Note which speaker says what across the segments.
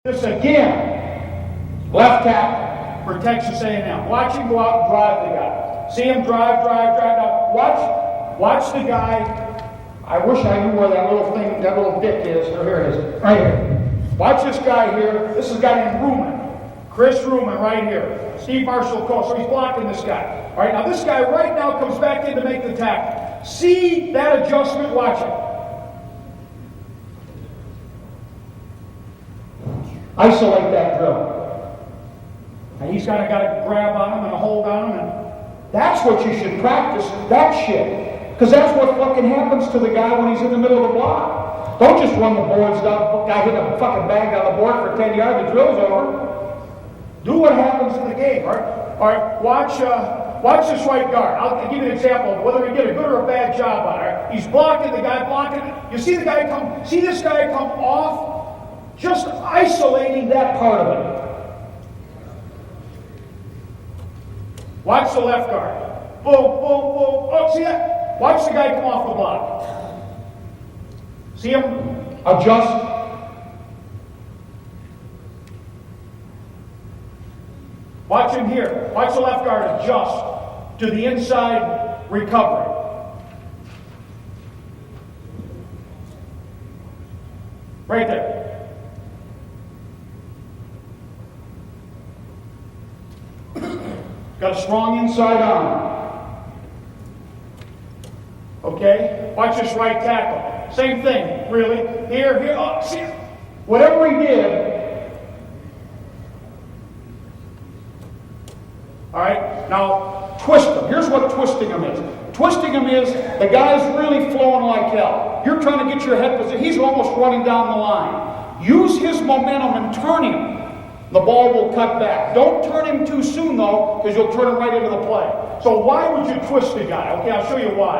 Speaker 1: This again, left tackle for Texas A&M. Watch him go out and drive the guy. See him drive. Now watch the guy. I wish I knew where that little dick is. Oh, here it is, right here. Watch this guy here. This is a guy named Ruman. Chris Ruman right here. Steve Marshall coach. So he's blocking this guy. All right, now this guy right now comes back in to make the tackle. See that adjustment? Watch it. Isolate that drill. And he's got to grab on him and a hold on him. And that's what you should practice, that shit. Because that's what fucking happens to the guy when he's in the middle of the block. Don't just run the boards down, guy hit a fucking bag down the board for 10 yards, the drill's over. Do what happens in the game, all right? All right, watch this right guard. I'll give you an example of whether he did a good or a bad job on it. Right? He's blocking the guy, You see this guy come off? Just isolating that part of it. Watch the left guard. Boom, boom, boom. Oh, see that? Watch the guy come off the block. See him? Adjust. Watch him here. Watch the left guard adjust to the inside recovery. Right there. Got a strong inside arm. Okay? Watch this right tackle. Same thing, really. Here. Oh, see? Whatever he did. All right? Now, twist him. Here's what twisting him is. Twisting him is the guy's really flowing like hell. You're trying to get your head position. He's almost running down the line. Use his momentum and turn him. The ball will cut back. Don't turn him too soon, though, because you'll turn him right into the play. So why would you twist the guy? Okay, I'll show you why.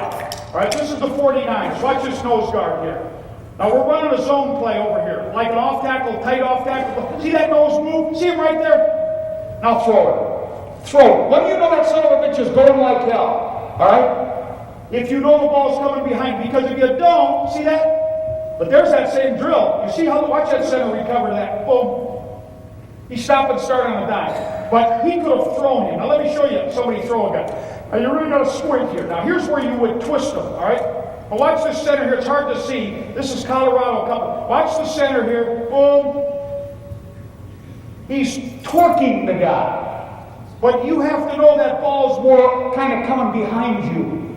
Speaker 1: All right, this is the 49ers. Watch this nose guard here. Now, we're running a zone play over here, like an off tackle, tight off tackle. See that nose move? See him right there? Now throw it. Throw it. When you know that son of a bitch is going like hell, all right? If you know the ball's coming behind, because if you don't, see that? But there's that same drill. You see how, watch that center recover that. Boom. He stopped and started on a dime. But he could have thrown him. Now let me show you somebody throw a guy. Now you really got to squint here. Now here's where you would twist him, all right? Now watch this center here. It's hard to see. This is Colorado Company. Watch the center here. Boom. He's torquing the guy. But you have to know that ball's more kind of coming behind you.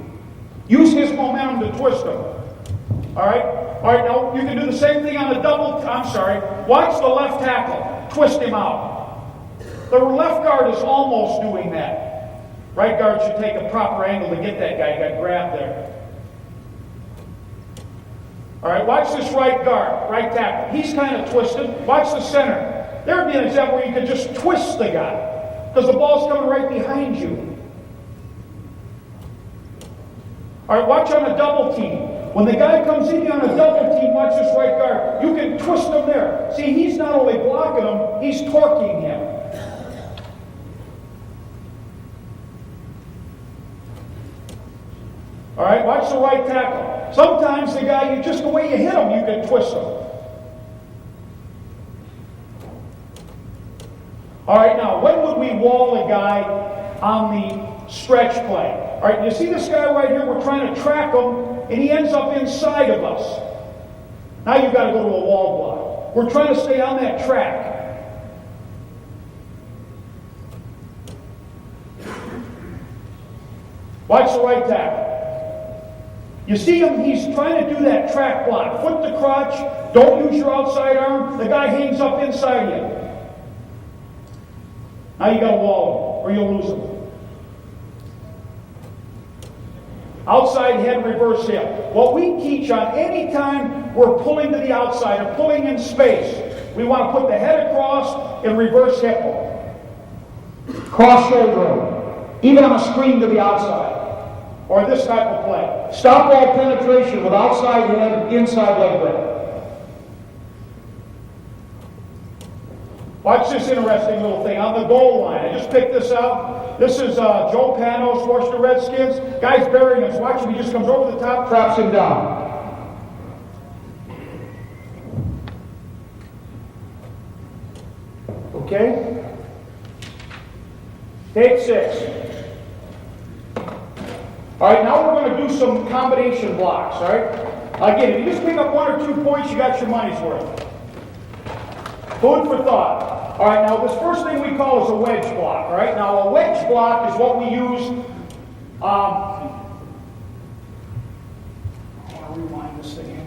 Speaker 1: Use his momentum to twist him. All right? All right, now you can do the same thing on the watch the left tackle. Twist him out. The left guard is almost doing that. Right guard should take a proper angle to get that guy. He got grabbed there. All right, watch this right guard, right tackle. He's kind of twisted. Watch the center. There would be an example where you could just twist the guy because the ball's coming right behind you. All right, watch on a double team. When the guy comes in on a double team, watch this right guard. You can twist him there. See, he's not only blocking him, he's torquing him. All right, watch the right tackle. Sometimes the guy, just the way you hit him, you can twist him. All right, now, when would we wall a guy on the stretch play? All right, you see this guy right here? We're trying to track him. And he ends up inside of us. Now you've got to go to a wall block. We're trying to stay on that track. Watch the right tackle. You see him, he's trying to do that track block. Foot to crotch, don't use your outside arm. The guy hangs up inside you. Now you got to wall him, or you'll lose him. Outside head, reverse hip. What we teach on any time we're pulling to the outside or pulling in space, we want to put the head across and reverse hip. Cross shoulder, even on a screen to the outside. Or this type of play. Stop ball penetration with outside head, inside leg break. Watch this interesting little thing on the goal line. I just picked this out. This is Joe Panos, Washington Redskins. Guy's burying us. Watch him. He just comes over the top, traps him down. Okay? Take 6. All right, now we're going to do some combination blocks, all right? Again, if you just pick up 1 or 2 points, you got your money's worth. Food for thought. All right, now this first thing we call is a wedge block, all right? Now a wedge block is what we use, I want to rewind this thing in.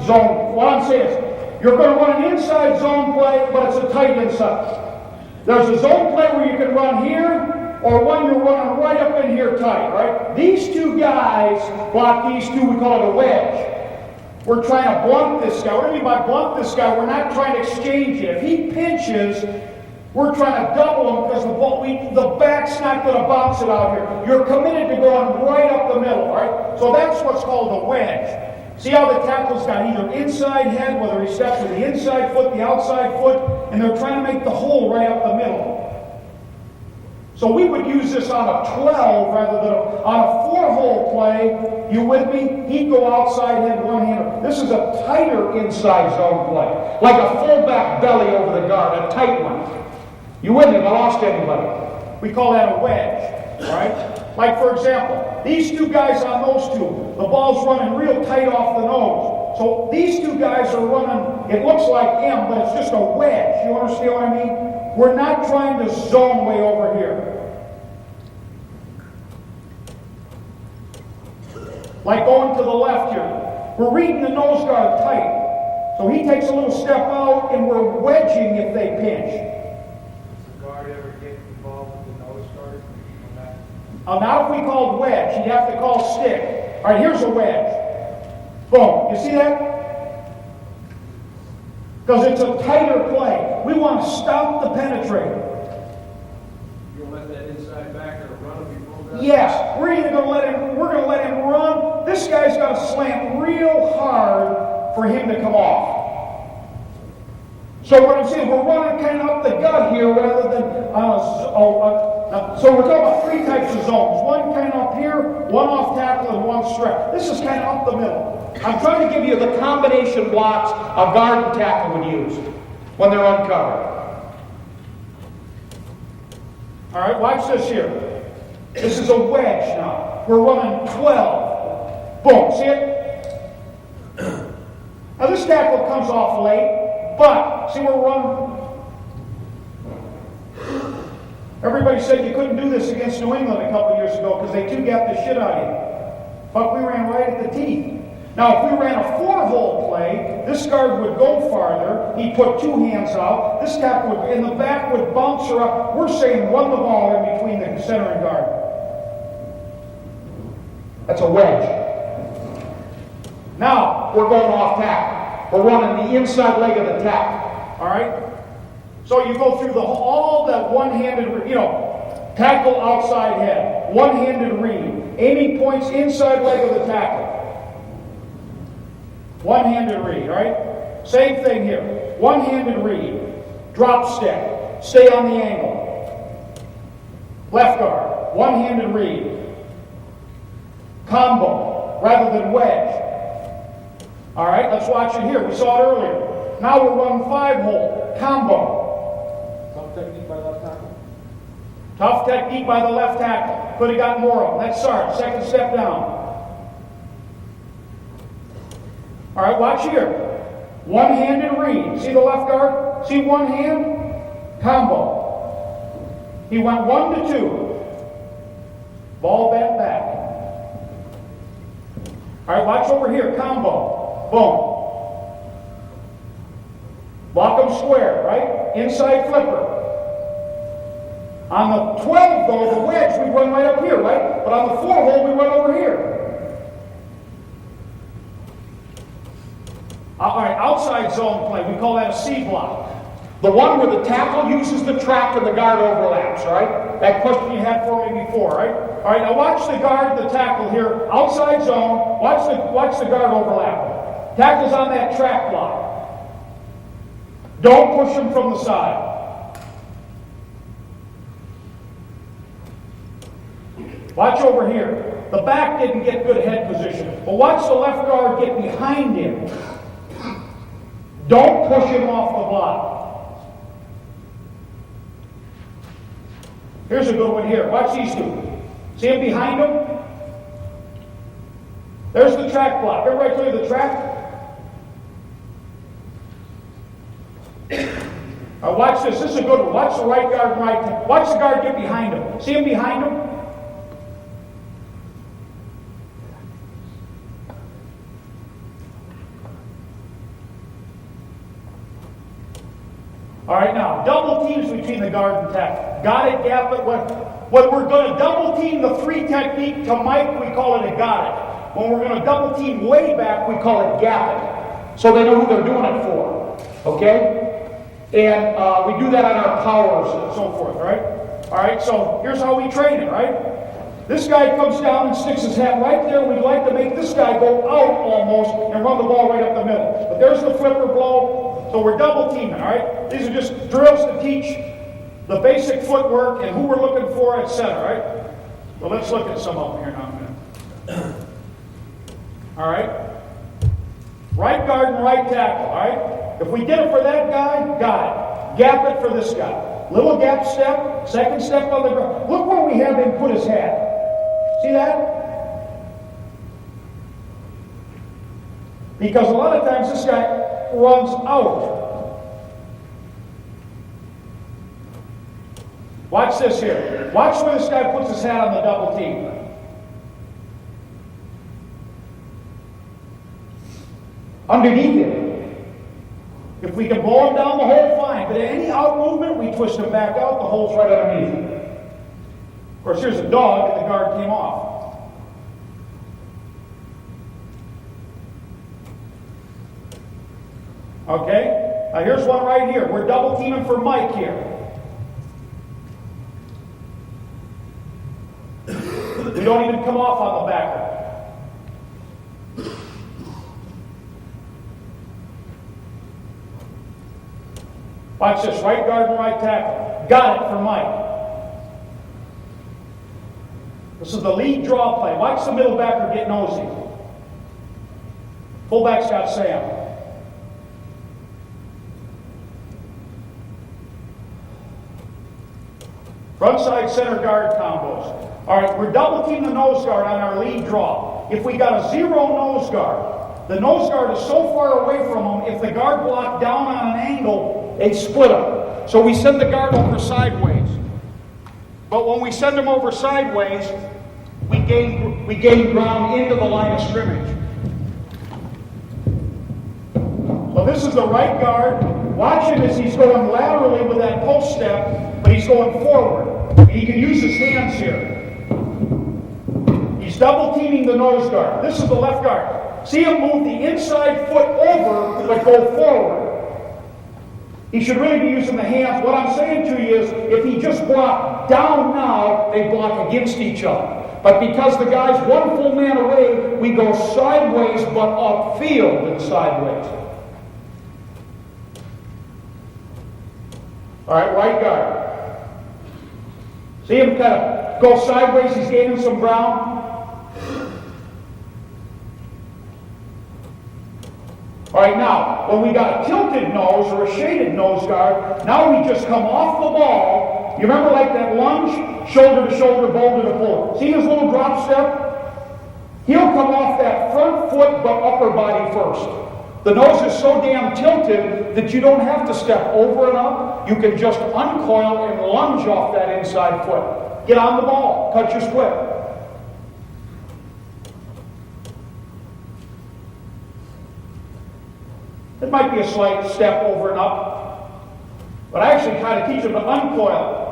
Speaker 1: Zone. What I'm saying is, you're going to run an inside zone play, but it's a tight inside. There's a zone play where you can run here, or one you're running right up in here tight, right? These two guys block these two, we call it a wedge. We're trying to blunt this guy. What do I mean by blunt this guy? We're not trying to exchange it. If he pinches, we're trying to double him because the back's not going to bounce it out here. You're committed to going right up the middle, right? So that's what's called a wedge. See how the tackle's got either inside head, whether he steps with the inside foot, the outside foot, and they're trying to make the hole right up the middle. So we would use this on a 12 rather than on a 4-hole play. You with me? He'd go outside head, one-hander. This is a tighter inside zone play, like a fullback belly over the guard, a tight one. You with me? If I lost anybody. We call that a wedge, right? Like, for example, these two guys on those two, the ball's running real tight off the nose. So these two guys are running, it looks like M, but it's just a wedge. You understand what I mean? We're not trying to zone way over here. Like going to the left here. We're reading the nose guard tight. So he takes a little step out, and we're wedging if they pinch. Now if we called wedge, you'd have to call stick. All right, here's a wedge. Boom. You see that? Because it's a tighter play. We want to stop the penetrator.
Speaker 2: You'll let that inside backer run before that?
Speaker 1: Yes. We're going to let him run. This guy's got to slant real hard for him to come off. So what I'm saying, we're running kind of up the gut here rather than so we're talking about 3 types of zones. One kind of up here, one off tackle, and one stretch. This is kind of up the middle. I'm trying to give you the combination blocks a guard and tackle would use when they're uncovered. All right, watch this here. This is a wedge now. We're running 12. Boom, see it? Now this tackle comes off late, but see we're running. Everybody said you couldn't do this against New England a couple years ago because they two-gapped the shit out of you. But we ran right at the teeth. Now, if we ran a 4-hole play, this guard would go farther. He'd put 2 hands out. This tackle would, in the back would bounce her up. We're saying run the ball in between the center and guard. That's a wedge. Now, we're going off tackle. We're running the inside leg of the tackle. All right? So you go through all that one-handed, tackle outside head, one-handed read, aiming points inside leg of the tackle. One-handed read, all right? Same thing here. One-handed read, drop stick, stay on the angle. Left guard, one-handed read, combo rather than wedge. All right, let's watch it here. We saw it earlier. Now we're running 5-hole, combo.
Speaker 2: Technique by left tackle.
Speaker 1: Tough technique by the left tackle. Could have got more of them. That's Sarge. Second step down. All right, watch here. One-handed read. See the left guard? See one hand? Combo. He went 1 to 2. Ball bent back. All right, watch over here. Combo. Boom. Block them square, right? Inside flipper. On the 12, though, the wedge, we run right up here, right? But on the 4-hole, we run over here. All right, outside zone play, we call that a C block. The one where the tackle uses the track and the guard overlaps, right? That question you had for me before, right? All right, now watch the guard and the tackle here, outside zone. Watch the guard overlap. Tackle's on that track block. Don't push him from the side. Watch over here. The back didn't get good head position, but watch the left guard get behind him. Don't push him off the block. Here's a good one here. Watch these two. See him behind him? There's the track block. Everybody clear the track? Now watch this. This is a good one. Watch the right guard and right. Watch the guard get behind him. See him behind him? All right, now, double teams between the guard and tackle. Got it, gap it. When we're going to double team the three technique to Mike, we call it a got it. When we're going to double team way back, we call it gap it. So they know who they're doing it for. Okay? And we do that on our powers and so forth, right? All right, so here's how we train it, right? This guy comes down and sticks his hat right there. We'd like to make this guy go out almost and run the ball right up the middle. But there's the flipper blow. So we're double teaming, all right? These are just drills to teach the basic footwork and who we're looking for, etc., right? Well, let's look at some of them here now in a minute. All right? Right guard and right tackle, all right? If we did it for that guy, got it. Gap it for this guy. Little gap step, second step on the ground. Look where we have him put his hat. See that? Because a lot of times this guy runs out. Watch this here. Watch where this guy puts his hat on the double team. Underneath it. If we can blow him down the hole, fine. But any out movement, we twist him back out. The hole's right underneath it. Of course, here's a dog, and the guard came off. Okay? Now here's one right here. We're double teaming for Mike here. We don't even come off on the backer. Watch this. Right guard and right tackle. Got it for Mike. This is the lead draw play. Watch the middle backer get nosy. Fullback's got Sam. Front side center guard combos. All right, we're double teaming the nose guard on our lead draw. If we got a zero nose guard, the nose guard is so far away from him, if the guard blocked down on an angle, they split him. So we send the guard over sideways. But when we send him over sideways, we gain ground into the line of scrimmage. So this is the right guard. Watch him as he's going laterally with that post step, but he's going forward. He can use his hands here. He's double teaming the nose guard. This is the left guard. See him move the inside foot over, but go forward. He should really be using the hands. What I'm saying to you is, if he just blocked down now, they block against each other. But because the guy's one full man away, we go sideways, but upfield and sideways. All right, right guard. See him kind of go sideways. He's gaining some ground. All right, now, when we got a tilted nose or a shaded nose guard, now we just come off the ball. You remember like that lunge? Shoulder to shoulder, boulder to boulder. See his little drop step? He'll come off that front foot but upper body first. The nose is so damn tilted that you don't have to step over and up. You can just uncoil and lunge off that inside foot. Get on the ball. Cut your split. It might be a slight step over and up, but I actually kind of teach them to uncoil.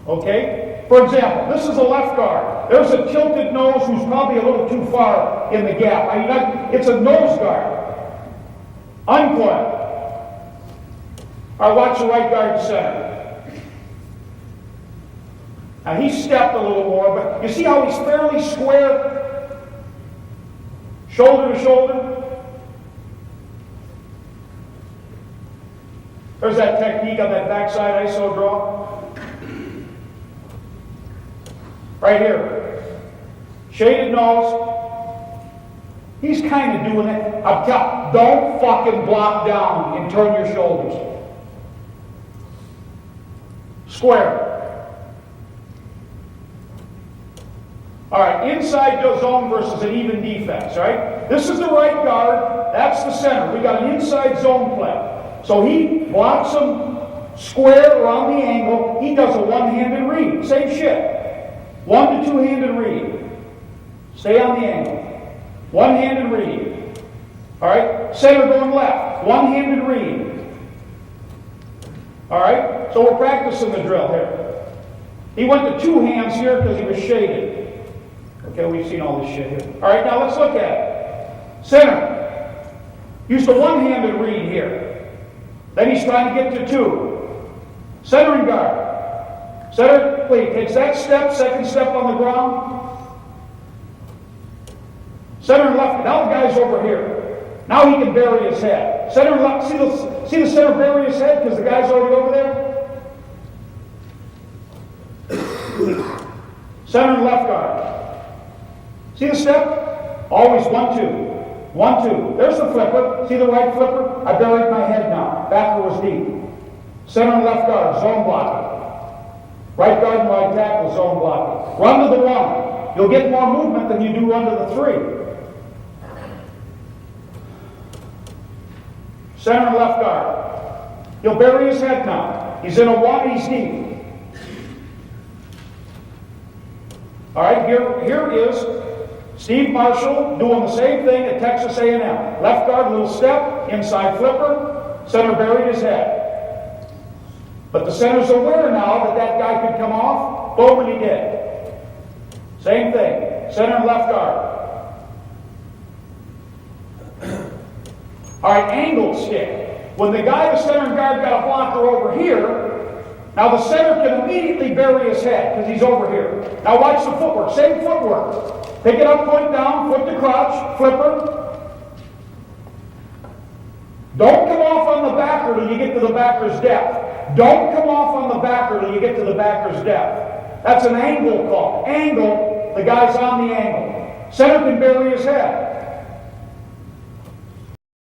Speaker 1: Okay? For example, this is a left guard. There's a tilted nose who's probably a little too far in the gap. It's a nose guard. Uncoil. All right, watch the right guard to center. Now he stepped a little more, but you see how he's fairly square? Shoulder to shoulder. There's that technique on that backside iso draw. Right here. Shaded nose. He's kind of doing it. I'm telling, don't fucking block down and turn your shoulders. Square. All right, inside zone versus an even defense, right? This is the right guard. That's the center. We got an inside zone play. So he blocks him square around the angle. He does a one-handed read. Same shit. 1 to 2-handed read. Stay on the angle. One-handed read. All right, center going left. One-handed read. All right, so we're practicing the drill here. He went to 2 hands here because he was shaded. Okay, we've seen all this shit here. All right, now let's look at it. Center. Used a one-handed read here. Then he's trying to get to 2. Centering guard. Center, wait, takes that step, second step on the ground. Center and left. Now the guy's over here. Now he can bury his head. Center and left. See the center bury his head because the guy's already over there? Center and left guard. See the step? Always 1, 2. 1, 2. There's the flipper. See the right flipper? I buried my head now. Backer was deep. Center and left guard, zone blocking. Right guard and right tackle, zone blocking. Run to the 1. You'll get more movement than you do run to the 3. Center and left guard. He'll bury his head now. He's in a 1, he's deep. All right, here is Steve Marshall doing the same thing at Texas A&M. Left guard, little step, inside flipper, center buried his head. But the center's aware now that that guy could come off. Boom, and he did. Same thing, center and left guard. All right, angled stick. When the guy, the center guard, got a blocker over here, now the center can immediately bury his head because he's over here. Now watch the footwork, same footwork. Pick it up, point down, foot to crotch, flipper. Don't come off on the backer till you get to the backer's depth. Don't come off on the backer till you get to the backer's depth. That's an angle call. Angle, the guy's on the angle. Center can bury his head.